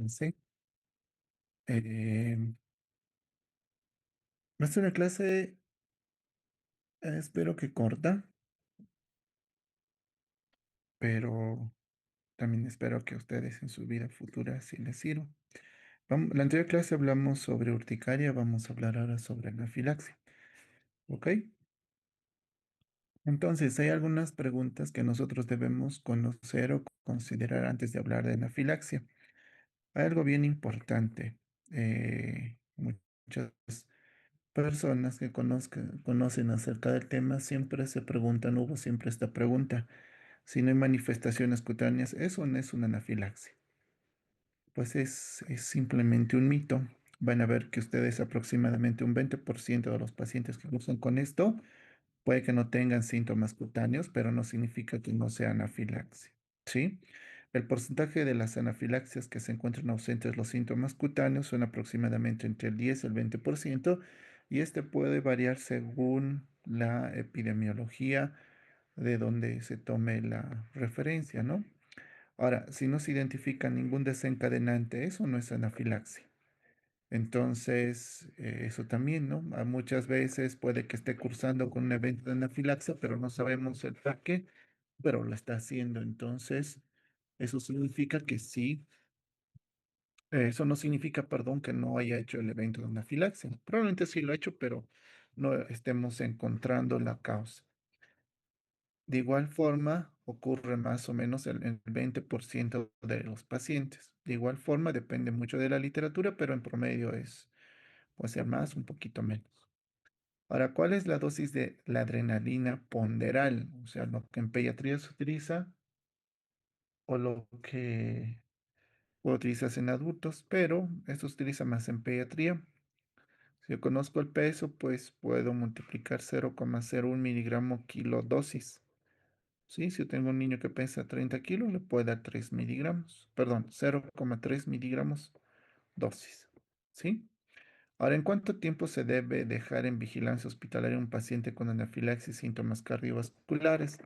Sí. Eh, Va a ser una clase, espero que corta, pero también espero que a ustedes en su vida futura sí les sirva. La anterior clase hablamos sobre urticaria, vamos a hablar ahora sobre anafilaxia. ¿Ok? Entonces, hay algunas preguntas que nosotros debemos conocer o considerar antes de hablar de anafilaxia. Hay algo bien importante. Muchas personas que conocen acerca del tema siempre se preguntan, hubo siempre esta pregunta, si no hay manifestaciones cutáneas, ¿eso no es una anafilaxia? Pues es simplemente un mito. Van a ver que ustedes aproximadamente un 20% de los pacientes que cursan con esto puede que no tengan síntomas cutáneos, pero no significa que no sea anafilaxia, ¿sí? El porcentaje de las anafilaxias que se encuentran ausentes de los síntomas cutáneos son aproximadamente entre el 10 y el 20%, y este puede variar según la epidemiología de donde se tome la referencia, ¿no? Ahora, si no se identifica ningún desencadenante, eso no es anafilaxia. Entonces, eso también, ¿no? Muchas veces puede que esté cursando con un evento de anafilaxia, pero no sabemos el por qué, pero lo está haciendo. Entonces, eso significa que sí, eso no significa, perdón, que no haya hecho el evento de anafilaxia. Probablemente sí lo ha hecho, pero no estemos encontrando la causa. De igual forma, ocurre más o menos en el 20% de los pacientes. De igual forma, depende mucho de la literatura, pero en promedio puede ser más, un poquito menos. Ahora, ¿cuál es la dosis de la adrenalina ponderal? O sea, lo que en pediatría se utiliza o lo que utilizas en adultos, pero esto se utiliza más en pediatría. Si yo conozco el peso, pues puedo multiplicar 0,01 miligramo kilo dosis. Sí, si yo tengo un niño que pesa 30 kilos, le puedo dar 3 miligramos, perdón, 0,3 miligramos dosis. ¿Sí? Ahora, ¿en cuánto tiempo se debe dejar en vigilancia hospitalaria un paciente con anafilaxis y síntomas cardiovasculares?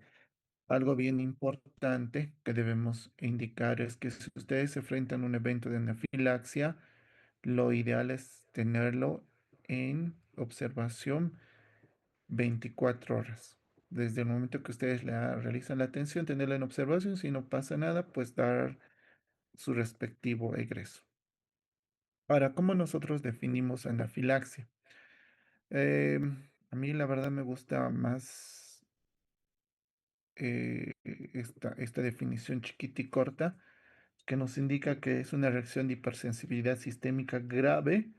Algo bien importante que debemos indicar es que si ustedes se enfrentan a un evento de anafilaxia, lo ideal es tenerlo en observación 24 horas. Desde el momento que ustedes realizan la atención, tenerla en observación. Si no pasa nada, pues dar su respectivo egreso. Ahora, ¿cómo nosotros definimos anafilaxia? A mí la verdad me gusta más esta definición chiquita y corta, que nos indica que es una reacción de hipersensibilidad sistémica grave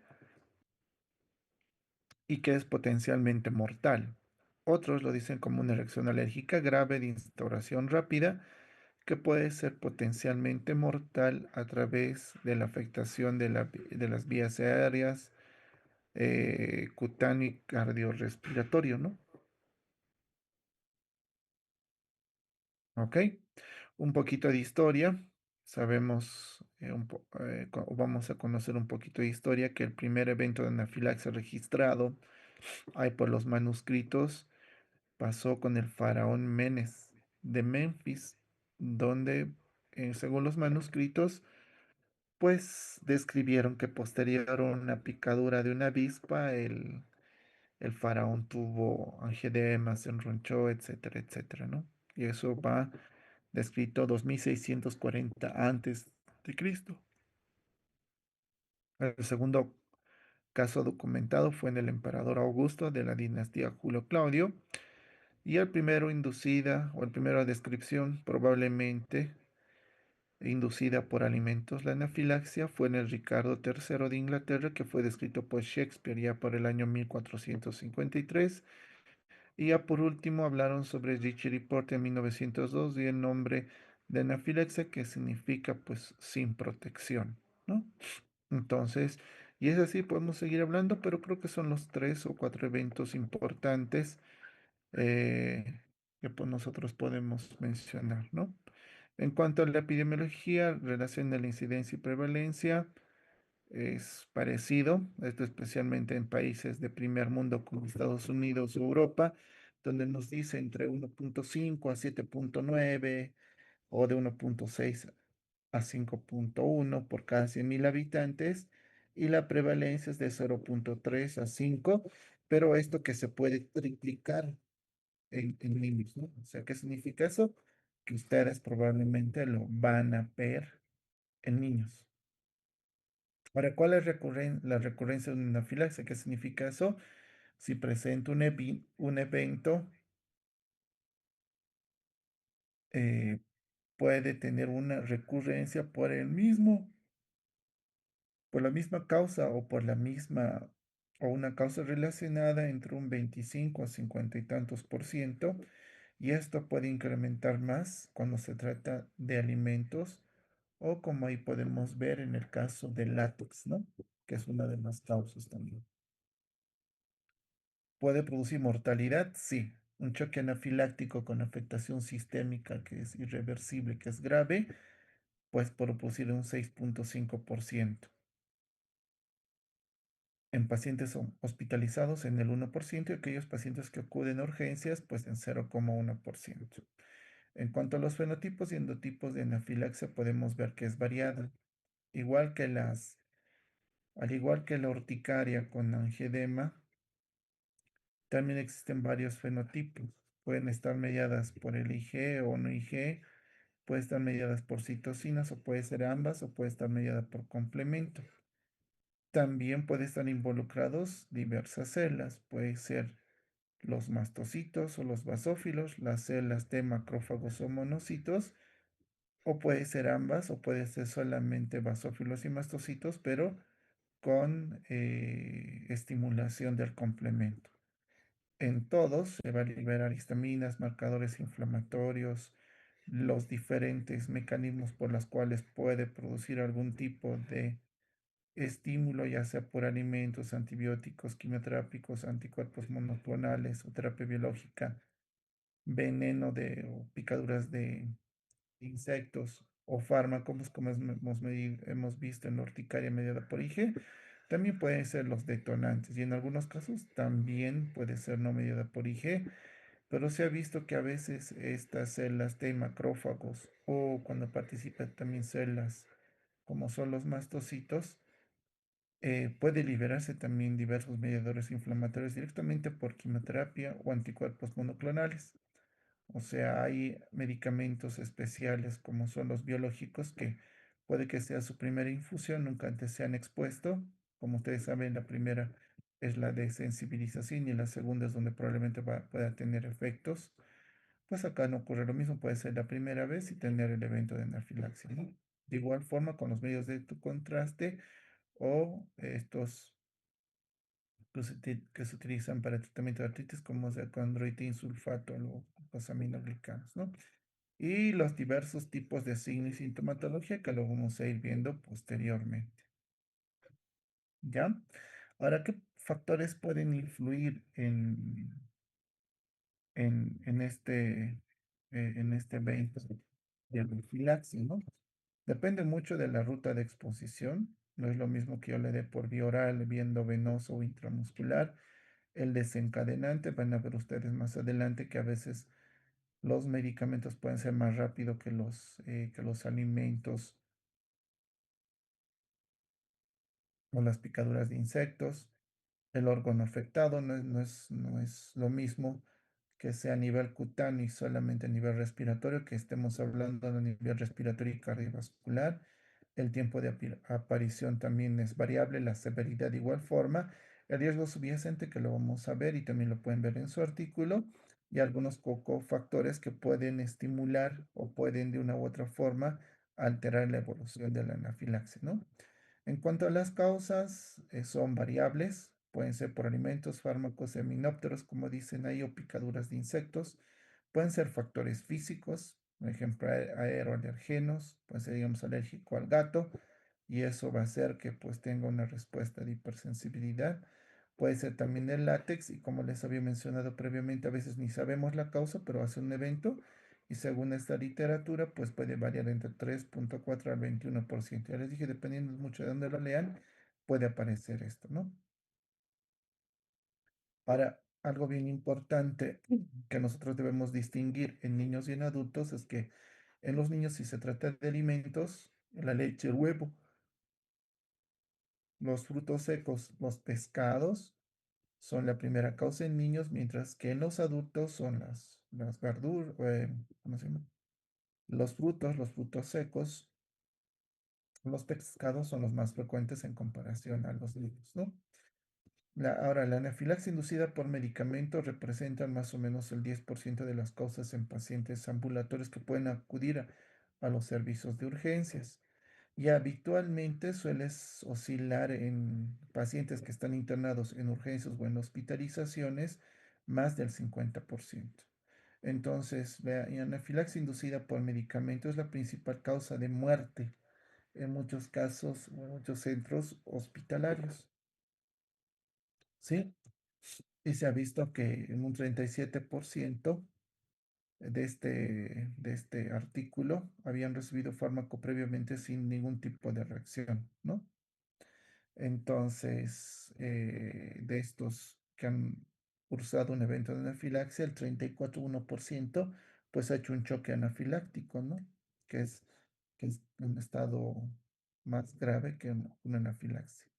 y que es potencialmente mortal. Otros lo dicen como una reacción alérgica grave de instauración rápida que puede ser potencialmente mortal a través de la afectación de las vías aéreas, cutáneo y cardiorrespiratorio, ¿no? ¿Ok? Un poquito de historia. Sabemos, vamos a conocer un poquito de historia, que el primer evento de anafilaxia registrado hay por los manuscritos pasó con el faraón Menes de Memphis, donde, según los manuscritos, pues describieron que posterior a una picadura de una avispa, el faraón tuvo angioedema, se enronchó, etcétera, etcétera, ¿no? Y eso va descrito 2640 antes de Cristo. El segundo caso documentado fue en el emperador Augusto de la dinastía Julio Claudio, y el primero inducida, o el primero descripción probablemente inducida por alimentos, la anafilaxia, fue en el Ricardo III de Inglaterra, que fue descrito por Shakespeare ya por el año 1453. Y ya por último hablaron sobre Richie Report en 1902 y el nombre de anafilaxia, que significa pues sin protección, ¿no? Entonces, y es así, podemos seguir hablando, pero creo que son los tres o cuatro eventos importantes eh, que pues, nosotros podemos mencionar, ¿no? En cuanto a la epidemiología, relación de la incidencia y prevalencia, es parecido, esto especialmente en países de primer mundo como Estados Unidos o Europa, donde nos dice entre 1,5 a 7,9 o de 1,6 a 5,1 por cada 100.000 habitantes y la prevalencia es de 0,3 a 5, pero esto que se puede triplicar en niños, ¿no? O sea, ¿qué significa eso? Que ustedes probablemente lo van a ver en niños. Ahora, ¿cuál es la recurrencia de una anafilaxia? ¿Qué significa eso? Si presenta un evento, eh, puede tener una recurrencia por la misma causa o o una causa relacionada entre un 25 a 50 y tantos por ciento, y esto puede incrementar más cuando se trata de alimentos o como ahí podemos ver en el caso del látex, ¿no? Que es una de las causas también. ¿Puede producir mortalidad? Sí. Un choque anafiláctico con afectación sistémica que es irreversible, que es grave, pues puede producir un 6,5%. En pacientes hospitalizados en el 1% y aquellos pacientes que acuden a urgencias, pues en 0,1%. En cuanto a los fenotipos y endotipos de anafilaxia, podemos ver que es variada. Igual que al igual que la urticaria con angioedema, también existen varios fenotipos. Pueden estar mediadas por el IgE o no IgE, puede estar mediadas por citocinas o puede ser ambas o puede estar mediada por complemento. También puede estar involucrados diversas células, puede ser los mastocitos o los basófilos, las células T macrófagos o monocitos, o puede ser ambas, o puede ser solamente basófilos y mastocitos, pero con estimulación del complemento. En todos se va a liberar histaminas, marcadores inflamatorios, los diferentes mecanismos por los cuales puede producir algún tipo de estímulo, ya sea por alimentos, antibióticos, quimioterápicos, anticuerpos monoclonales o terapia biológica, o picaduras de insectos o fármacos, como hemos visto en la urticaria mediada por IgE, también pueden ser los detonantes y en algunos casos también puede ser no mediada por IgE, pero se ha visto que a veces estas células T macrófagos o cuando participan también células como son los mastocitos, puede liberarse también diversos mediadores inflamatorios directamente por quimioterapia o anticuerpos monoclonales. O sea, hay medicamentos especiales como son los biológicos que puede que sea su primera infusión, nunca antes se han expuesto. Como ustedes saben, la primera es la de sensibilización y la segunda es donde probablemente pueda tener efectos. Pues acá no ocurre lo mismo, puede ser la primera vez y tener el evento de anafilaxia, ¿no? De igual forma, con los medios de tu contraste o estos que se utilizan para el tratamiento de artritis, como sea condroitin sulfato o los aminoglicanos, ¿no? Y los diversos tipos de signos y sintomatología que lo vamos a ir viendo posteriormente, ¿ya? Ahora, ¿qué factores pueden influir en este evento de anafilaxia, ¿no? Depende mucho de la ruta de exposición. No es lo mismo que yo le dé por vía oral, vía endovenoso o intramuscular. El desencadenante, van a ver ustedes más adelante que a veces los medicamentos pueden ser más rápido que los alimentos o las picaduras de insectos. El órgano afectado no es lo mismo que sea a nivel cutáneo y solamente a nivel respiratorio, que estemos hablando a nivel respiratorio y cardiovascular. El tiempo de aparición también es variable, la severidad de igual forma. El riesgo subyacente, que lo vamos a ver y también lo pueden ver en su artículo, y algunos cofactores que pueden estimular o pueden de una u otra forma alterar la evolución de la anafilaxia, ¿no? En cuanto a las causas, son variables, pueden ser por alimentos, fármacos, seminópteros, como dicen ahí, o picaduras de insectos, pueden ser factores físicos, por ejemplo, aeroalergenos, puede ser, digamos, alérgico al gato, y eso va a hacer que pues tenga una respuesta de hipersensibilidad. Puede ser también el látex, y como les había mencionado previamente, a veces ni sabemos la causa, pero hace un evento y según esta literatura, pues puede variar entre 3,4 al 21%. Ya les dije, dependiendo mucho de dónde lo lean, puede aparecer esto, ¿no? Ahora, algo bien importante que nosotros debemos distinguir en niños y en adultos es que en los niños, si se trata de alimentos, la leche, el huevo, los frutos secos, los pescados son la primera causa en niños, mientras que en los adultos son las verduras, ¿cómo se llama? Los frutos secos, los pescados son los más frecuentes en comparación a los niños, ¿no? Ahora, la anafilaxia inducida por medicamentos representa más o menos el 10% de las causas en pacientes ambulatorios que pueden acudir a los servicios de urgencias. Y habitualmente sueles oscilar en pacientes que están internados en urgencias o en hospitalizaciones más del 50%. Entonces, vea, y anafilaxia inducida por medicamento es la principal causa de muerte en muchos casos o en muchos centros hospitalarios. ¿Sí? Y se ha visto que en un 37% de este artículo habían recibido fármaco previamente sin ningún tipo de reacción, ¿no? Entonces, de estos que han cursado un evento de anafilaxia, el 34,1% pues ha hecho un choque anafiláctico, ¿no? Que es, que es un estado más grave que una anafilaxia.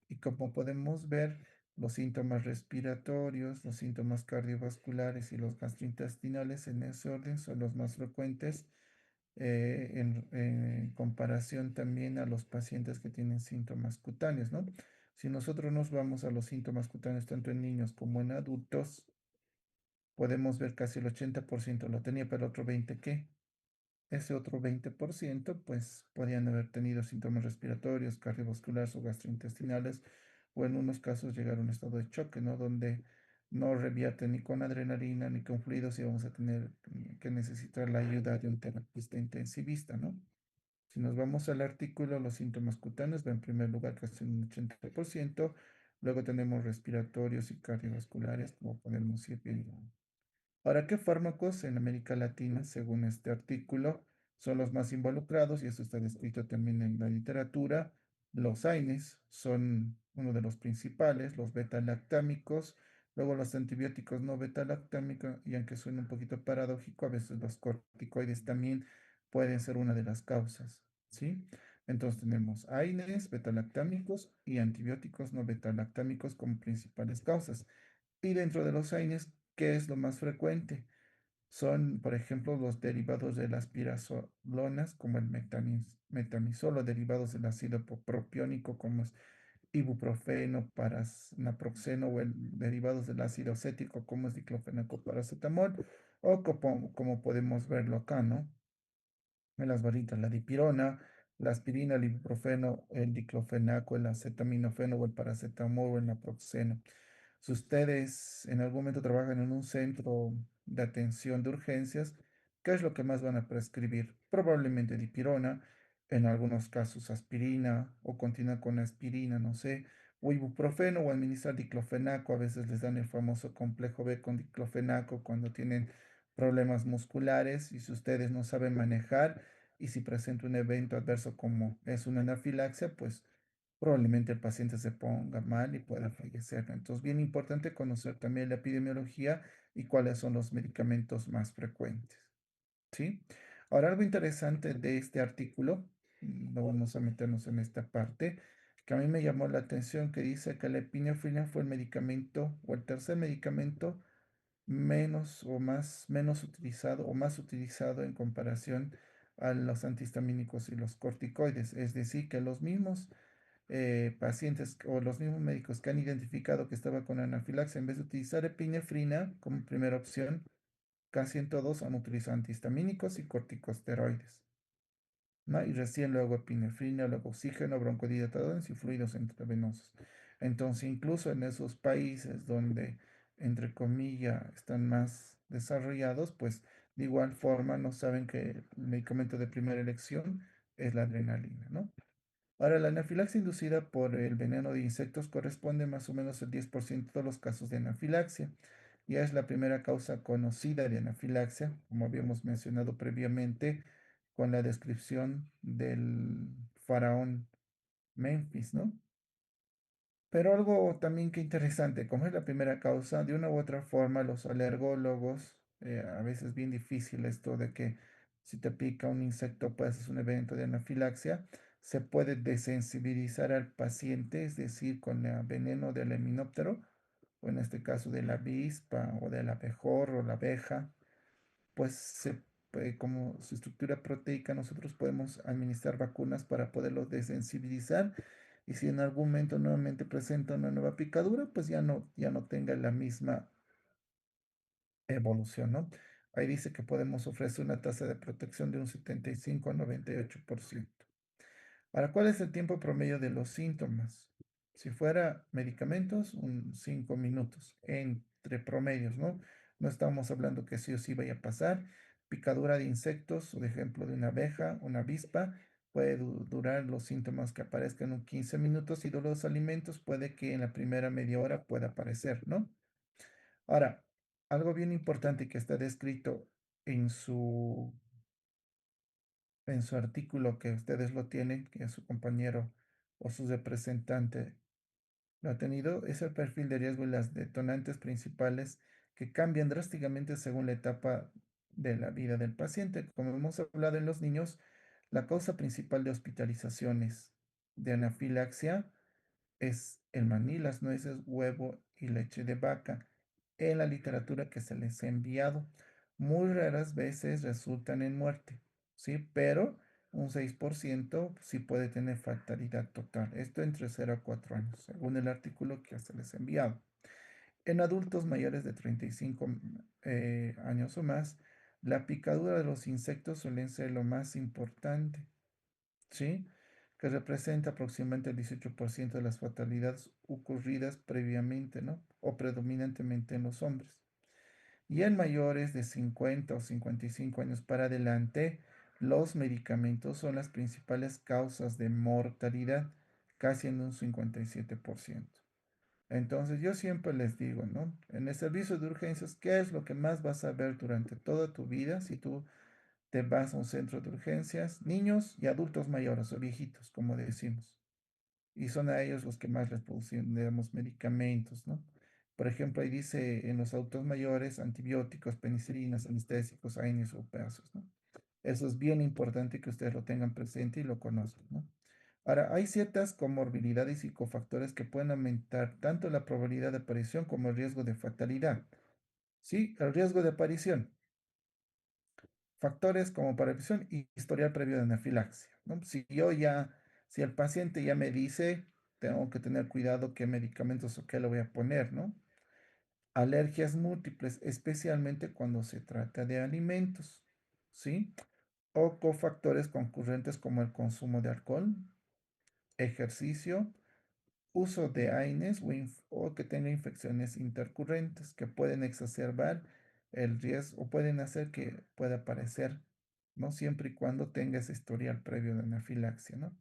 Y como podemos ver, los síntomas respiratorios, los síntomas cardiovasculares y los gastrointestinales en ese orden son los más frecuentes en comparación también a los pacientes que tienen síntomas cutáneos, ¿no? Si nosotros nos vamos a los síntomas cutáneos tanto en niños como en adultos, podemos ver casi el 80% lo tenía, pero el otro 20% ¿qué? Ese otro 20%, pues podían haber tenido síntomas respiratorios, cardiovasculares o gastrointestinales, o en unos casos llegar a un estado de choque, ¿no? Donde no revierte ni con adrenalina ni con fluidos y vamos a tener que necesitar la ayuda de un terapista intensivista, ¿no? Si nos vamos al artículo, los síntomas cutáneos va en primer lugar casi un 80%, luego tenemos respiratorios y cardiovasculares, como podemos ir viendo. Ahora, ¿qué fármacos en América Latina, según este artículo, son los más involucrados? Y eso está descrito también en la literatura. Los AINES son uno de los principales, los beta-lactámicos, luego los antibióticos no beta-lactámicos, y aunque suene un poquito paradójico, a veces los corticoides también pueden ser una de las causas, ¿sí? Entonces tenemos AINES, beta-lactámicos y antibióticos no beta-lactámicos como principales causas. Y dentro de los AINES, ¿qué es lo más frecuente? Son, por ejemplo, los derivados de las pirazolonas, como el metamizol, o derivados del ácido propiónico, como es ibuprofeno, naproxeno, o derivados del ácido acético, como es diclofenaco paracetamol, o como podemos verlo acá, ¿no? En las barritas, la dipirona, la aspirina, el ibuprofeno, el diclofenaco, el acetaminofeno o el paracetamol o el naproxeno. Si ustedes en algún momento trabajan en un centro de atención de urgencias, ¿qué es lo que más van a prescribir? Probablemente dipirona, en algunos casos aspirina o continúa con aspirina, no sé, o ibuprofeno o administrar diclofenaco. A veces les dan el famoso complejo B con diclofenaco cuando tienen problemas musculares y si ustedes no saben manejar y si presenta un evento adverso como es una anafilaxia, pues probablemente el paciente se ponga mal y pueda fallecer, ¿no? Entonces, bien importante conocer también la epidemiología y cuáles son los medicamentos más frecuentes, ¿sí? Ahora, algo interesante de este artículo, no vamos a meternos en esta parte, que a mí me llamó la atención, que dice que la epinefrina fue el medicamento o el tercer medicamento menos utilizado o más utilizado en comparación a los antihistamínicos y los corticoides. Es decir, que los mismos pacientes o los mismos médicos que han identificado que estaba con anafilaxia, en vez de utilizar epinefrina como primera opción, casi en todos han utilizado antihistamínicos y corticosteroides, ¿no? Y recién luego epinefrina, luego oxígeno, broncodilatadores y fluidos intravenosos. Entonces, incluso en esos países donde, entre comillas, están más desarrollados, pues de igual forma no saben que el medicamento de primera elección es la adrenalina, ¿no? Ahora, la anafilaxia inducida por el veneno de insectos corresponde más o menos al 10% de los casos de anafilaxia. Ya es la primera causa conocida de anafilaxia, como habíamos mencionado previamente, con la descripción del faraón Memphis, ¿no? Pero algo también que interesante, como es la primera causa, de una u otra forma los alergólogos, a veces bien difícil esto de que si te pica un insecto, pues es un evento de anafilaxia. Se puede desensibilizar al paciente, es decir, con el veneno del leminóptero, o en este caso de la avispa o del abejorro o la abeja, pues como su estructura proteica, nosotros podemos administrar vacunas para poderlos desensibilizar y si en algún momento nuevamente presenta una nueva picadura, pues ya no tenga la misma evolución, ¿no? Ahí dice que podemos ofrecer una tasa de protección de un 75 a 98%. Ahora, ¿cuál es el tiempo promedio de los síntomas? Si fuera medicamentos, 5 minutos, entre promedios, ¿no? No estamos hablando que sí o sí vaya a pasar. Picadura de insectos, por ejemplo, de una abeja, una avispa, puede durar los síntomas que aparezcan en 15 minutos y de los alimentos puede que en la primera media hora pueda aparecer, ¿no? Ahora, algo bien importante que está descrito en su artículo, que ustedes lo tienen, que su compañero o su representante lo ha tenido, es el perfil de riesgo y las detonantes principales que cambian drásticamente según la etapa de la vida del paciente. Como hemos hablado en los niños, la causa principal de hospitalizaciones de anafilaxia es el maní, las nueces, huevo y leche de vaca. En la literatura que se les ha enviado, muy raras veces resultan en muerte, ¿sí? Pero un 6% sí puede tener fatalidad total. Esto entre 0 a 4 años, según el artículo que se les ha enviado. En adultos mayores de 35 años o más, la picadura de los insectos suelen ser lo más importante. ¿Sí? Que representa aproximadamente el 18% de las fatalidades ocurridas previamente, ¿no? O predominantemente en los hombres. Y en mayores de 50 o 55 años para adelante, los medicamentos son las principales causas de mortalidad, casi en un 57%. Entonces yo siempre les digo, ¿no? En el servicio de urgencias, ¿qué es lo que más vas a ver durante toda tu vida si tú te vas a un centro de urgencias? Niños y adultos mayores o viejitos, como decimos. Y son a ellos los que más les producimos medicamentos, ¿no? Por ejemplo, ahí dice en los adultos mayores antibióticos, penicilinas, anestésicos, AINES o peazos, ¿no? Eso es bien importante que ustedes lo tengan presente y lo conozcan, ¿no? Ahora, hay ciertas comorbilidades y cofactores que pueden aumentar tanto la probabilidad de aparición como el riesgo de fatalidad. Sí, el riesgo de aparición. Factores como previsión y historial previo de anafilaxia, ¿no? Si el paciente ya me dice, tengo que tener cuidado qué medicamentos o qué le voy a poner, ¿no? Alergias múltiples, especialmente cuando se trata de alimentos, ¿sí? O cofactores concurrentes como el consumo de alcohol, ejercicio, uso de AINES o que tenga infecciones intercurrentes que pueden exacerbar el riesgo o pueden hacer que pueda aparecer, ¿no? Siempre y cuando tenga ese historial previo de anafilaxia, ¿no?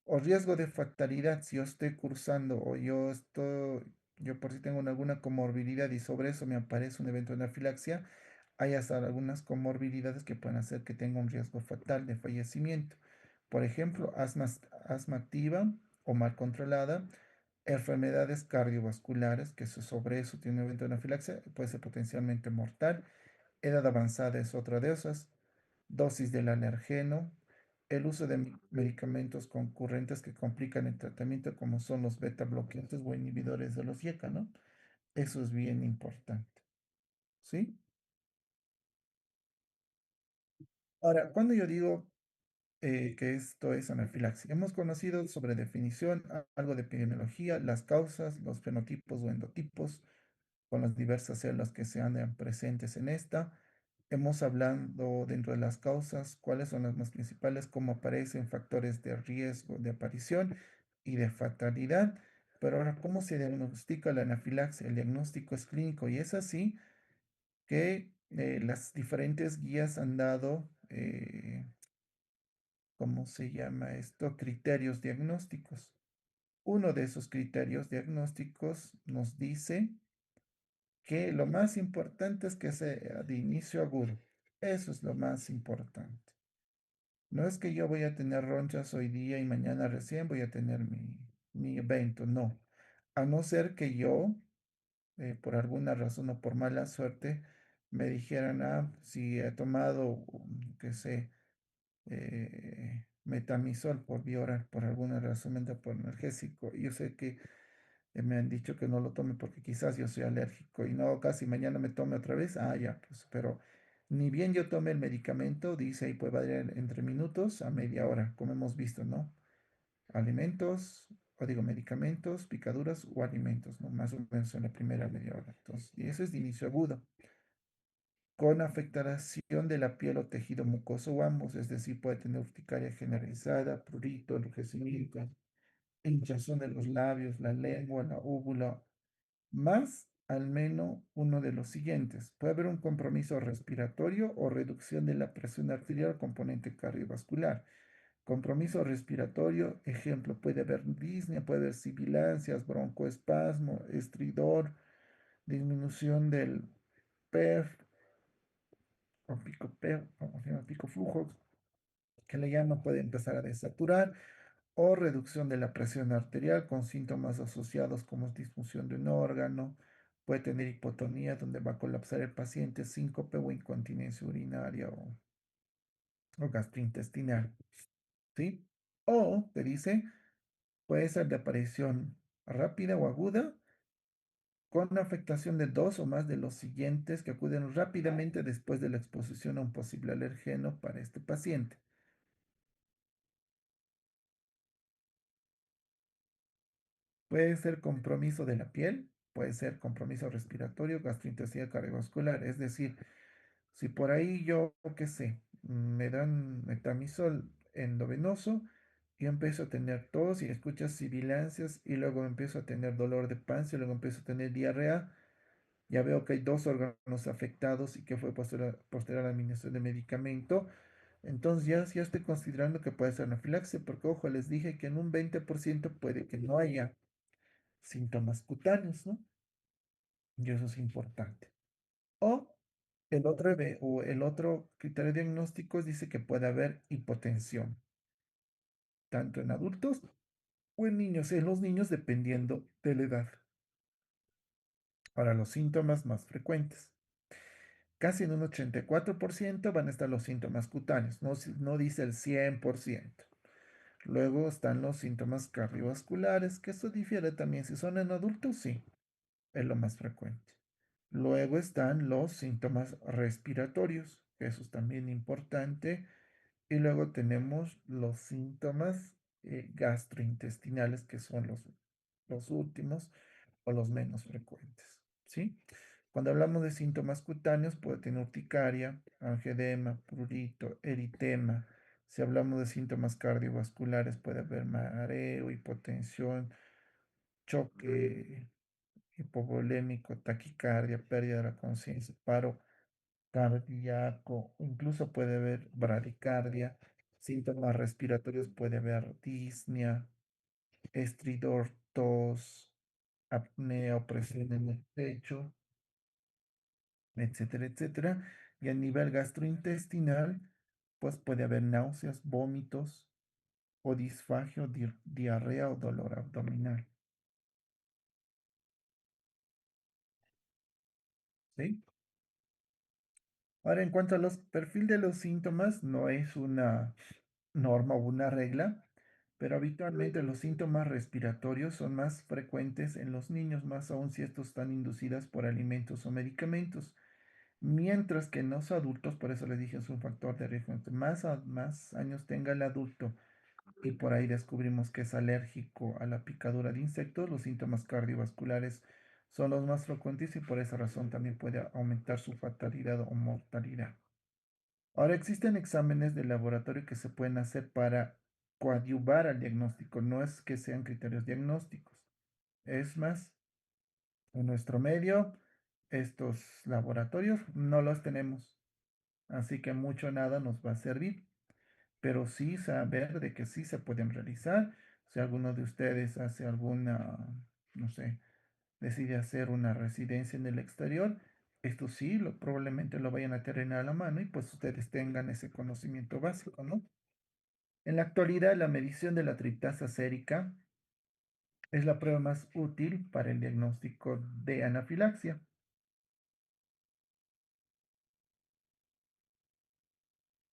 O riesgo de fatalidad, si yo estoy cursando o yo por si tengo alguna comorbilidad y sobre eso me aparece un evento de anafilaxia, hay hasta algunas comorbilidades que pueden hacer que tenga un riesgo fatal de fallecimiento. Por ejemplo, asma activa o mal controlada, enfermedades cardiovasculares, que sobre eso tiene un evento de anafilaxia, puede ser potencialmente mortal. Edad avanzada es otra de esas. Dosis del alergeno, el uso de medicamentos concurrentes que complican el tratamiento, como son los beta bloqueantes o inhibidores de los YECA, ¿no? Eso es bien importante, ¿sí? Ahora, cuando yo digo que esto es anafilaxia, hemos conocido sobre definición, algo de epidemiología, las causas, los fenotipos o endotipos, con las diversas células que se andan presentes en esta. Hemos hablado dentro de las causas, cuáles son las más principales, cómo aparecen factores de riesgo de aparición y de fatalidad. Pero ahora, ¿cómo se diagnostica la anafilaxia? El diagnóstico es clínico y es así que las diferentes guías han dado, ¿cómo se llama esto? Criterios diagnósticos. Uno de esos criterios diagnósticos nos dice que lo más importante es que sea de inicio agudo. Eso es lo más importante. No es que yo voy a tener ronchas hoy día y mañana recién voy a tener mi evento, no. A no ser que yo, por alguna razón o por mala suerte, me dijeran, ah, si he tomado, qué sé, metamizol por vía oral, por alguna razón, por analgésico, y yo sé que me han dicho que no lo tome porque quizás yo soy alérgico y no, casi mañana me tome otra vez, ah, ya, pues, pero ni bien yo tome el medicamento, dice ahí puede variar entre minutos a media hora, como hemos visto, ¿no? Alimentos, o digo medicamentos, picaduras o alimentos, ¿no? Más o menos en la primera media hora. Entonces, y eso es de inicio agudo, con afectación de la piel o tejido mucoso o ambos, es decir, puede tener urticaria generalizada, prurito, enrojecimiento, hinchazón de los labios, la lengua, la úvula, más al menos uno de los siguientes. Puede haber un compromiso respiratorio o reducción de la presión arterial, componente cardiovascular. Compromiso respiratorio, ejemplo, puede haber disnea, puede haber sibilancias, broncoespasmo, estridor, disminución del PEF o pico PEF, o se llama pico flujo, que le llaman, puede empezar a desaturar, o reducción de la presión arterial con síntomas asociados como disfunción de un órgano, puede tener hipotonía donde va a colapsar el paciente, síncope o incontinencia urinaria o gastrointestinal, ¿sí? O, te dice, puede ser de aparición rápida o aguda con afectación de dos o más de los siguientes que acuden rápidamente después de la exposición a un posible alergeno para este paciente. Puede ser compromiso de la piel, puede ser compromiso respiratorio, gastrointestinal, cardiovascular. Es decir, si por ahí yo, qué sé, me dan metamizol endovenoso, yo empiezo a tener tos y escuchas sibilancias y luego empiezo a tener dolor de panza y luego empiezo a tener diarrea. Ya veo que hay dos órganos afectados y que fue posterior a la administración de medicamento. Entonces ya estoy considerando que puede ser anafilaxia, porque ojo, les dije que en un 20% puede que no haya síntomas cutáneos, ¿no? Y eso es importante. O el otro criterio diagnóstico dice que puede haber hipotensión, tanto en adultos o en niños, en los niños dependiendo de la edad. Ahora, los síntomas más frecuentes. Casi en un 84% van a estar los síntomas cutáneos, no, no dice el 100%. Luego están los síntomas cardiovasculares, que eso difiere también. Si son en adultos, sí, es lo más frecuente. Luego están los síntomas respiratorios, que eso es también importante. Y luego tenemos los síntomas gastrointestinales, que son los últimos o los menos frecuentes, ¿sí? Cuando hablamos de síntomas cutáneos, puede tener urticaria, angedema, prurito, eritema. Si hablamos de síntomas cardiovasculares, puede haber mareo, hipotensión, choque hipovolémico, taquicardia, pérdida de la conciencia, paro cardíaco, incluso puede haber bradicardia, síntomas respiratorios, puede haber disnea, estridor, tos, apnea, opresión en el pecho, etcétera, etcétera. Y a nivel gastrointestinal, pues puede haber náuseas, vómitos o disfagia, diarrea o dolor abdominal. ¿Sí? Ahora, en cuanto a los perfil de los síntomas, no es una norma o una regla, pero habitualmente los síntomas respiratorios son más frecuentes en los niños, más aún si estos están inducidos por alimentos o medicamentos, mientras que en los adultos, por eso les dije, es un factor de riesgo. Entre más años tenga el adulto y por ahí descubrimos que es alérgico a la picadura de insectos, los síntomas cardiovasculares son los más frecuentes y por esa razón también puede aumentar su fatalidad o mortalidad. Ahora existen exámenes de laboratorio que se pueden hacer para coadyuvar al diagnóstico, no es que sean criterios diagnósticos. Es más, en nuestro medio, estos laboratorios no los tenemos, así que mucho nada nos va a servir, pero sí saber de que sí se pueden realizar. Si alguno de ustedes hace alguna, no sé, decide hacer una residencia en el exterior, esto sí, probablemente lo vayan a tener a la mano y pues ustedes tengan ese conocimiento básico, ¿no? En la actualidad, la medición de la triptasa sérica es la prueba más útil para el diagnóstico de anafilaxia.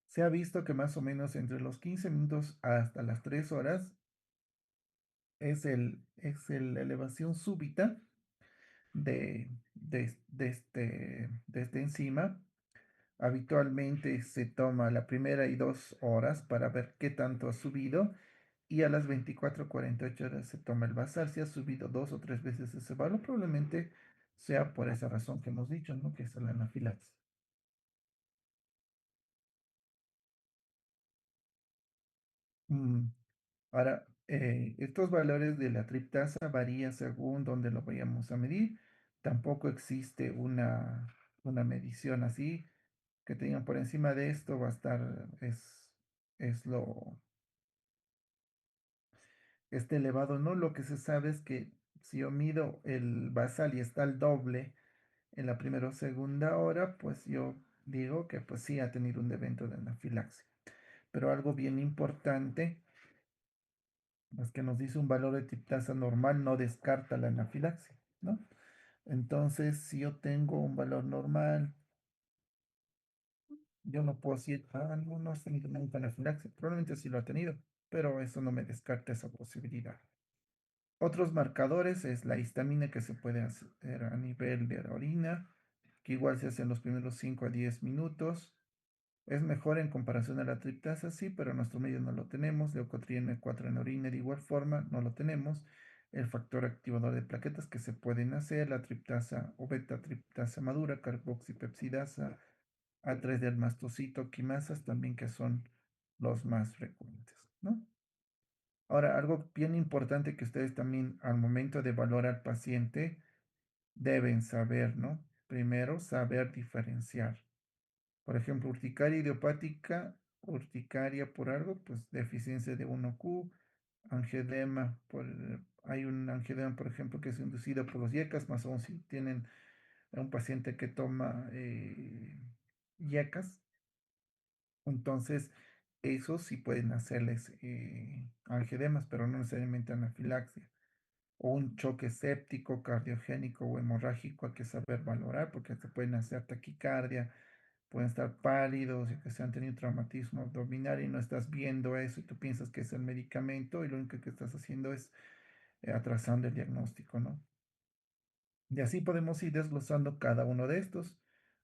Se ha visto que más o menos entre los 15 minutos hasta las 3 horas la elevación súbita de este enzima. Habitualmente se toma la primera y 2 horas para ver qué tanto ha subido y a las 24 48 horas se toma el basal. Si ha subido 2 o 3 veces ese valor, probablemente sea por esa razón que hemos dicho, ¿no? Que es la anafilaxis. Mm, Ahora, estos valores de la triptasa varían según donde lo vayamos a medir. Tampoco existe una medición así que te digan por encima de esto va a estar, es lo, este elevado, ¿no? Lo que se sabe es que si yo mido el basal y está al doble en la primera o segunda hora, pues yo digo que pues sí ha tenido un evento de anafilaxia. Pero algo bien importante es que nos dice un valor de triptasa normal no descarta la anafilaxia, ¿no? Entonces, si yo tengo un valor normal, yo no puedo decir, ah, no, no has tenido nunca anafilaxia. Probablemente sí lo ha tenido, pero eso no me descarta esa posibilidad. Otros marcadores es la histamina que se puede hacer a nivel de la orina, que igual se hace en los primeros 5 a 10 minutos. Es mejor en comparación a la triptasa, sí, pero en nuestro medio no lo tenemos. Leukotrieno 4 en orina de igual forma, no lo tenemos. El factor activador de plaquetas que se pueden hacer, la triptasa o beta triptasa madura, carboxipepsidasa, A3 del mastocito, quimasas también que son los más frecuentes, ¿no? Ahora, algo bien importante que ustedes también al momento de evaluar al paciente deben saber, ¿no? Primero, saber diferenciar. Por ejemplo, urticaria idiopática, urticaria por algo, pues deficiencia de 1Q, angioedema, hay un angioedema, por ejemplo, que es inducido por los IECAS, más aún si tienen a un paciente que toma IECAS, entonces esos sí pueden hacerles angioedemas, pero no necesariamente anafilaxia. O un choque séptico, cardiogénico o hemorrágico, hay que saber valorar porque se pueden hacer taquicardia, pueden estar pálidos y que se han tenido traumatismo abdominal y no estás viendo eso y tú piensas que es el medicamento y lo único que estás haciendo es atrasando el diagnóstico, ¿no? Y así podemos ir desglosando cada uno de estos.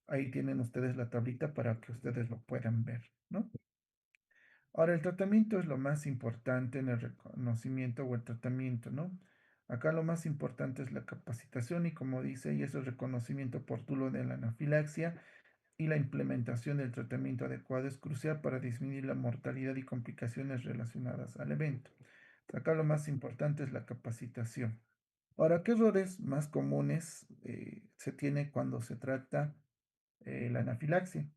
Ahí tienen ustedes la tablita para que ustedes lo puedan ver, ¿no? Ahora, el tratamiento es lo más importante en el reconocimiento o el tratamiento, ¿no? Acá lo más importante es la capacitación y como dice, y eso es reconocimiento oportuno de la anafilaxia y la implementación del tratamiento adecuado es crucial para disminuir la mortalidad y complicaciones relacionadas al evento. Acá lo más importante es la capacitación. Ahora, ¿qué errores más comunes se tiene cuando se trata la anafilaxia?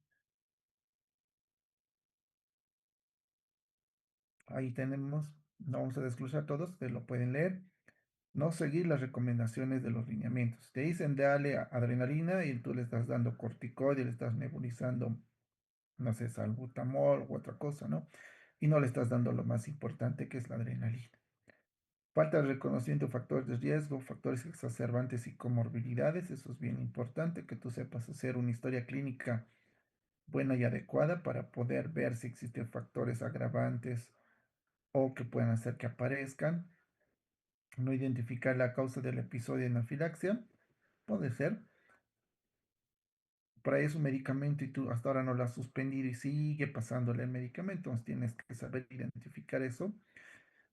Ahí tenemos, no vamos a desglosar todos, ustedes lo pueden leer. No seguir las recomendaciones de los lineamientos. Te dicen dale adrenalina y tú le estás dando corticoide, le estás nebulizando, no sé, salbutamol u otra cosa, ¿no? Y no le estás dando lo más importante que es la adrenalina. Falta de reconocimiento de factores de riesgo, factores exacerbantes y comorbilidades. Eso es bien importante, que tú sepas hacer una historia clínica buena y adecuada para poder ver si existen factores agravantes o que puedan hacer que aparezcan. No identificar la causa del episodio de anafilaxia. Puede ser. Para eso un medicamento y tú hasta ahora no lo has suspendido y sigue pasándole el medicamento. Entonces tienes que saber identificar eso.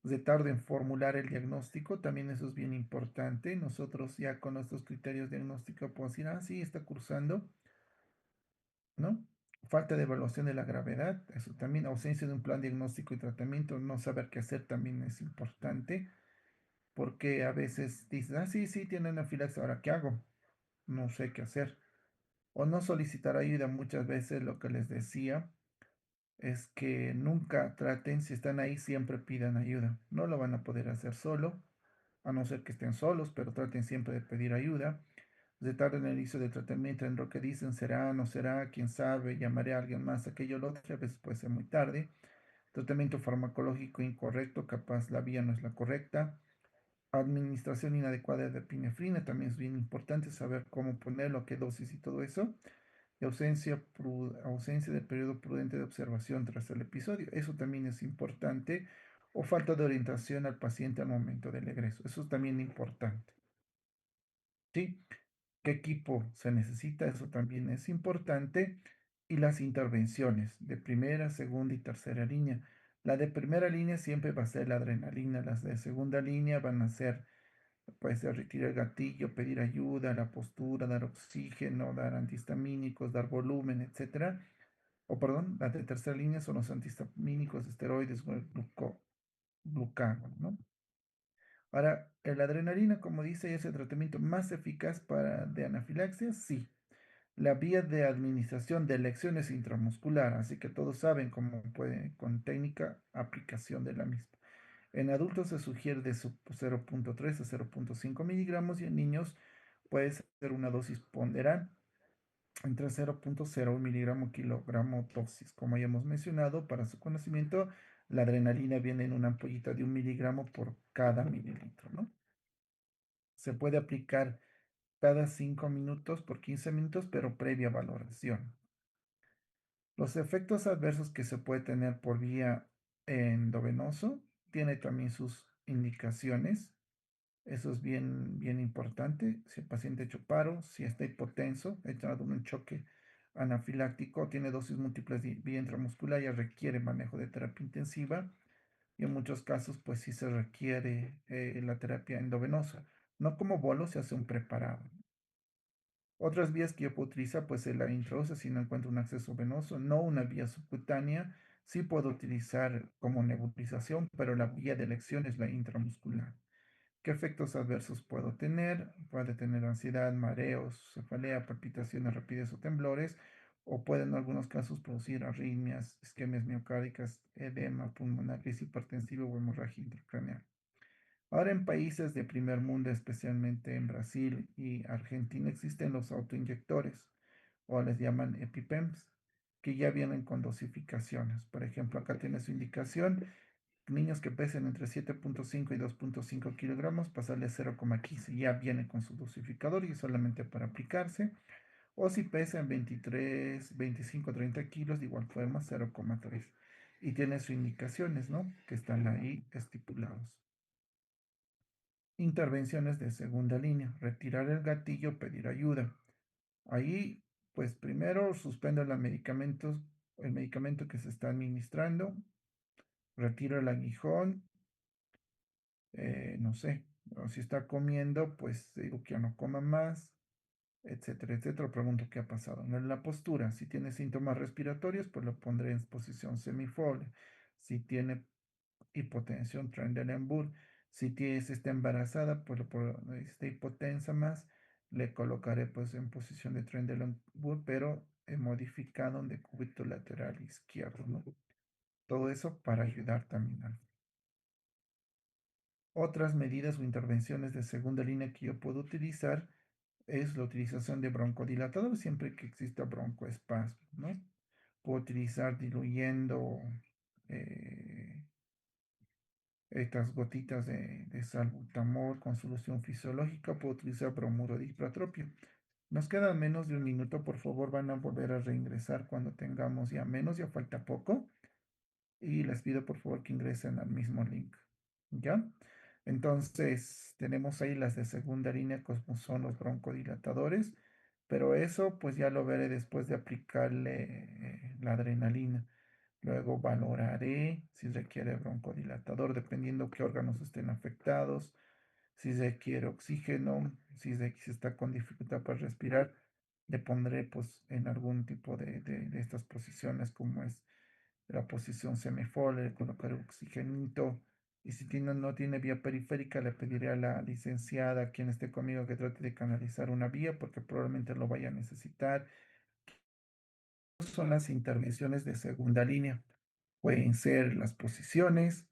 De tarde en formular el diagnóstico, también eso es bien importante. Nosotros ya con nuestros criterios diagnósticos podemos decir, ah, sí, está cursando, ¿no? Falta de evaluación de la gravedad, eso también, ausencia de un plan diagnóstico y tratamiento, no saber qué hacer también es importante, porque a veces dices, ah, sí, sí, tiene anafilaxia, ahora, ¿qué hago? No sé qué hacer. O no solicitar ayuda, muchas veces lo que les decía es que nunca traten, si están ahí, siempre pidan ayuda. No lo van a poder hacer solo, a no ser que estén solos, pero traten siempre de pedir ayuda. De tarde en el inicio del tratamiento, en lo que dicen será, no será, quién sabe, llamaré a alguien más, aquello, lo otro, a veces puede ser muy tarde. Tratamiento farmacológico incorrecto, capaz la vía no es la correcta. Administración inadecuada de epinefrina, también es bien importante saber cómo ponerlo, a qué dosis y todo eso. y ausencia del periodo prudente de observación tras el episodio. Eso también es importante. O falta de orientación al paciente al momento del egreso. Eso es también importante. ¿Sí? ¿Qué equipo se necesita? Eso también es importante. Y las intervenciones de primera, segunda y tercera línea. La de primera línea siempre va a ser la adrenalina. Las de segunda línea van a ser, puede ser retirar el gatillo, pedir ayuda, la postura, dar oxígeno, dar antihistamínicos, dar volumen, etcétera. O perdón, las de tercera línea son los antihistamínicos, esteroides, o el glucagón, ¿no? Ahora, la adrenalina, como dice, es el tratamiento más eficaz de anafilaxia, sí. La vía de administración de elección es intramuscular, así que todos saben cómo puede, con técnica, aplicación de la misma. En adultos se sugiere de 0,3 a 0,5 miligramos y en niños puede ser una dosis ponderal entre 0,0 miligramo kilogramo dosis. Como ya hemos mencionado, para su conocimiento, la adrenalina viene en una ampollita de 1 miligramo por cada mililitro, ¿no? Se puede aplicar cada 5 minutos por 15 minutos, pero previa valoración. Los efectos adversos que se puede tener por vía endovenoso tiene también sus indicaciones. Eso es bien, bien importante. Si el paciente ha hecho paro, si está hipotenso, ha entrado en un choque anafiláctico, tiene dosis múltiples de vía intramuscular, ya requiere manejo de terapia intensiva y en muchos casos, pues sí se requiere la terapia endovenosa. No como bolo, se hace un preparado. Otras vías que yo puedo utilizar, pues es la introduce si no encuentro un acceso venoso, no una vía subcutánea. Sí puedo utilizar como nebulización, pero la vía de elección es la intramuscular. ¿Qué efectos adversos puedo tener? Puede tener ansiedad, mareos, cefalea, palpitaciones, rapidez o temblores, o puede en algunos casos producir arritmias, isquemias miocárdicas, edema pulmonar, crisis hipertensiva o hemorragia intracraneal. Ahora en países de primer mundo, especialmente en Brasil y Argentina, existen los autoinyectores o les llaman EpiPens, que ya vienen con dosificaciones. Por ejemplo, acá tiene su indicación, niños que pesen entre 7,5 y 2,5 kilogramos, pasarle 0,15, ya viene con su dosificador y solamente para aplicarse. O si pesan 23, 25, 30 kilos, de igual forma 0,3. Y tiene sus indicaciones, ¿no? Que están ahí estipulados. Intervenciones de segunda línea, retirar el gatillo, pedir ayuda. Ahí, pues primero suspendo el medicamento que se está administrando, retiro el aguijón, no sé, o si está comiendo, pues digo que ya no coma más, etcétera, etcétera. Pregunto qué ha pasado. En la postura, si tiene síntomas respiratorios, pues lo pondré en posición semifolia. Si tiene hipotensión, Trendelenburg. Si está embarazada, pues está hipotensa más, le colocaré pues en posición de Trendelenburg, pero modificado en decúbito lateral izquierdo, ¿no? Todo eso para ayudar también a otras medidas o intervenciones de segunda línea que yo puedo utilizar es la utilización de broncodilatador siempre que exista broncoespasmo, ¿no? Puedo utilizar diluyendo eh, estas gotitas de salbutamol con solución fisiológica, puedo utilizar bromuro de hipratropio. Nos queda menos de un minuto, por favor, van a volver a reingresar cuando tengamos ya menos, ya falta poco. Y les pido por favor que ingresen al mismo link. ¿Ya? Entonces, tenemos ahí las de segunda línea, como son los broncodilatadores, pero eso pues ya lo veré después de aplicarle la adrenalina. Luego valoraré si requiere broncodilatador, dependiendo qué órganos estén afectados, si requiere oxígeno, si está con dificultad para respirar, le pondré pues en algún tipo de estas posiciones como es la posición semifolia, le colocaré oxigenito. Y si no tiene vía periférica, le pediré a la licenciada, quien esté conmigo, que trate de canalizar una vía, porque probablemente lo vaya a necesitar. Son las intervenciones de segunda línea. Pueden ser las posiciones,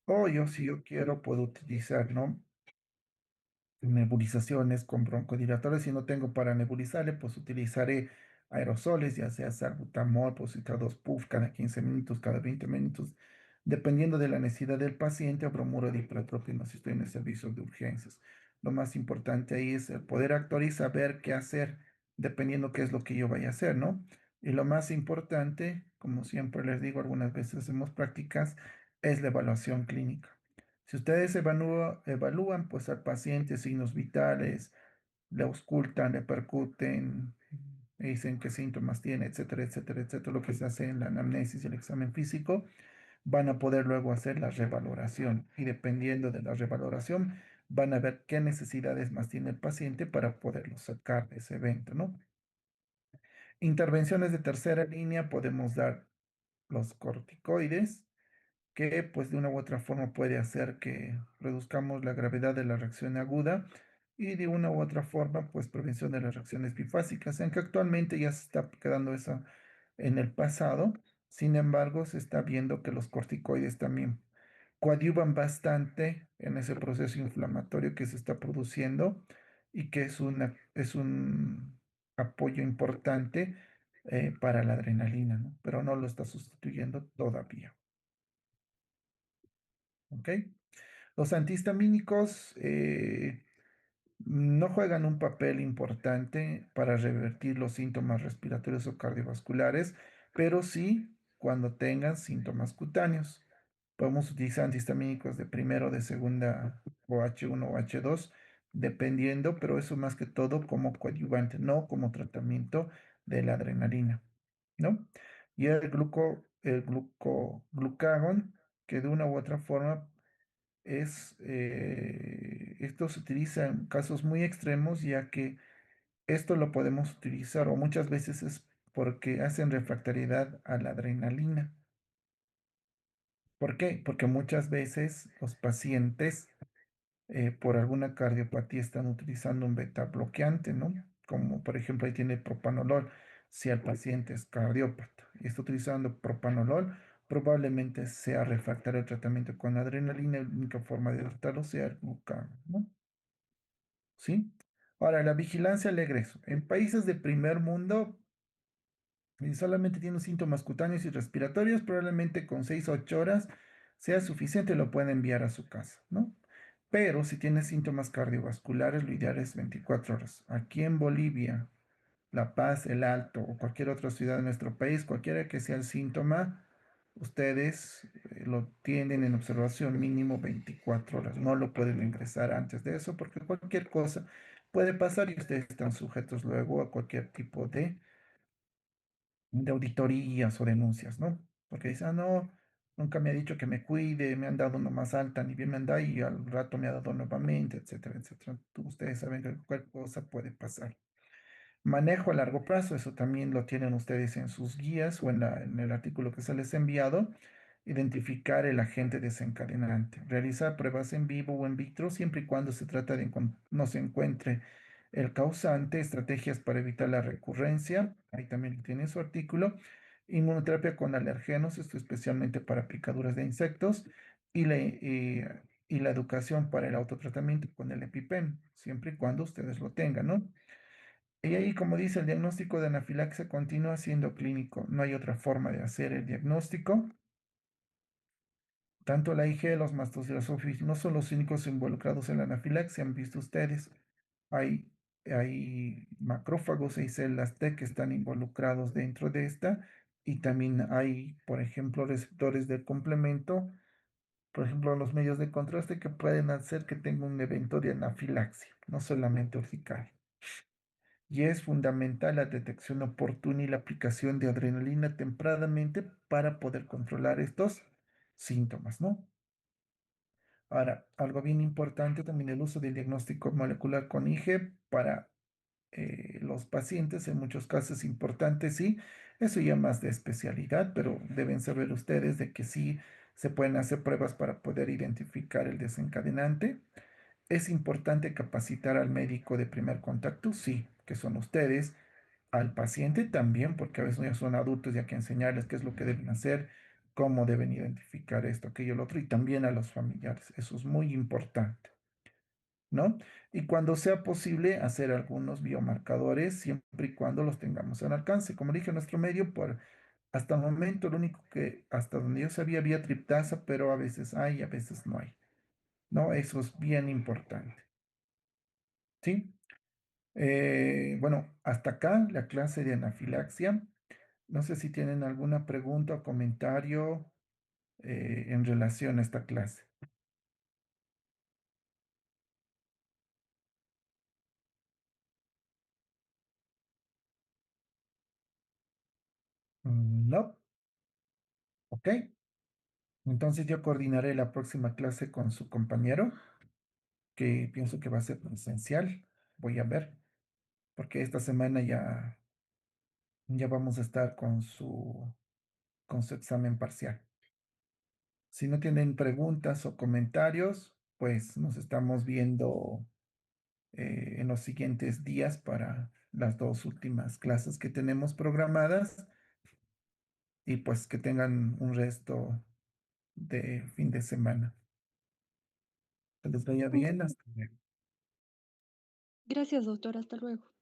o yo, si yo quiero, puedo utilizar, ¿no? Nebulizaciones con broncodilatadores. Si no tengo para nebulizarle, pues utilizaré aerosoles, ya sea salbutamol, pues utilizar 2 puff cada 15 minutos, cada 20 minutos, dependiendo de la necesidad del paciente, o bromuro de hipratropino si estoy en el servicio de urgencias. Lo más importante ahí es el poder actuar y saber qué hacer. dependiendo qué es lo que yo vaya a hacer, ¿no? Y lo más importante, como siempre les digo, algunas veces hacemos prácticas, es la evaluación clínica. Si ustedes evalúan pues al paciente signos vitales, le auscultan, le percuten, le dicen qué síntomas tiene, etcétera, etcétera, etcétera, lo que se hace en la anamnesis y el examen físico, van a poder luego hacer la revaloración y dependiendo de la revaloración van a ver qué necesidades más tiene el paciente para poderlo sacar de ese evento, ¿no? Intervenciones de tercera línea podemos dar los corticoides, que pues de una u otra forma puede hacer que reduzcamos la gravedad de la reacción aguda y de una u otra forma pues prevención de las reacciones bifásicas, aunque actualmente ya se está quedando eso en el pasado. Sin embargo, se está viendo que los corticoides también coadyuvan bastante en ese proceso inflamatorio que se está produciendo y que es un apoyo importante para la adrenalina, ¿no? Pero no lo está sustituyendo todavía. ¿Ok? Los antihistamínicos no juegan un papel importante para revertir los síntomas respiratorios o cardiovasculares, pero sí cuando tengan síntomas cutáneos. Podemos utilizar antihistamínicos de primera o de segunda o H1 o H2, dependiendo, pero eso más que todo como coadyuvante, no como tratamiento de la adrenalina, ¿no? Y el glucagón, que de una u otra forma esto se utiliza en casos muy extremos, ya que esto lo podemos utilizar o muchas veces es porque hacen refractariedad a la adrenalina. ¿Por qué? Porque muchas veces los pacientes por alguna cardiopatía están utilizando un beta bloqueante, ¿no? Como por ejemplo ahí tiene propanolol. Si el paciente es cardiópata y está utilizando propanolol, probablemente sea refractario al tratamiento con adrenalina y la única forma de tratarlo sea el glucagón, ¿no? ¿Sí? Ahora, la vigilancia al egreso. En países de primer mundo, si solamente tiene síntomas cutáneos y respiratorios, probablemente con 6 o 8 horas sea suficiente, lo pueden enviar a su casa, ¿no? Pero si tiene síntomas cardiovasculares, lo ideal es 24 horas. Aquí en Bolivia, La Paz, El Alto o cualquier otra ciudad de nuestro país, cualquiera que sea el síntoma, ustedes lo tienen en observación mínimo 24 horas. No lo pueden ingresar antes de eso porque cualquier cosa puede pasar y ustedes están sujetos luego a cualquier tipo de auditorías o denuncias, ¿no? Porque dicen, ah, no, nunca me ha dicho que me cuide, me han dado una más alta, ni bien me han dado y al rato me ha dado nuevamente, etcétera, etcétera. Ustedes saben que cualquier cosa puede pasar. Manejo a largo plazo, eso también lo tienen ustedes en sus guías o en el artículo que se les ha enviado. Identificar el agente desencadenante. Realizar pruebas en vivo o en vitro siempre y cuando se trata de no se encuentre el causante. Estrategias para evitar la recurrencia. Ahí también tiene su artículo. Inmunoterapia con alergenos, esto especialmente para picaduras de insectos. Y la educación para el autotratamiento con el EpiPen, siempre y cuando ustedes lo tengan, ¿no? Y ahí, como dice, el diagnóstico de anafilaxia continúa siendo clínico. No hay otra forma de hacer el diagnóstico. Tanto la IG, los mastocitos no son los únicos involucrados en la anafilaxia, han visto ustedes. Hay, hay macrófagos y células T que están involucrados dentro de esta. Y también hay, por ejemplo, receptores del complemento, por ejemplo, los medios de contraste que pueden hacer que tenga un evento de anafilaxia, no solamente urticaria. Y es fundamental la detección oportuna y la aplicación de adrenalina tempranamente para poder controlar estos síntomas, ¿no? Ahora, algo bien importante también el uso del diagnóstico molecular con IgE para los pacientes, en muchos casos es importante, sí, eso ya más de especialidad, pero deben saber ustedes de que sí se pueden hacer pruebas para poder identificar el desencadenante. Es importante capacitar al médico de primer contacto, sí, que son ustedes, al paciente también, porque a veces ya son adultos y hay que enseñarles qué es lo que deben hacer, cómo deben identificar esto, aquello, lo otro, y también a los familiares. Eso es muy importante, ¿no? Y cuando sea posible, hacer algunos biomarcadores, siempre y cuando los tengamos al alcance. Como dije, nuestro medio, por hasta el momento, lo único que, hasta donde yo sabía, había triptasa, pero a veces hay, a veces no hay, ¿no? Eso es bien importante, ¿sí? Bueno, hasta acá la clase de anafilaxia. No sé si tienen alguna pregunta o comentario en relación a esta clase. No, ok. Entonces yo coordinaré la próxima clase con su compañero, que pienso que va a ser presencial. Voy a ver, porque esta semana ya vamos a estar con su examen parcial. Si no tienen preguntas o comentarios, pues nos estamos viendo en los siguientes días para las dos últimas clases que tenemos programadas y pues que tengan un resto de fin de semana. Que les vaya Ok. bien, hasta luego. Gracias, doctor. Hasta luego.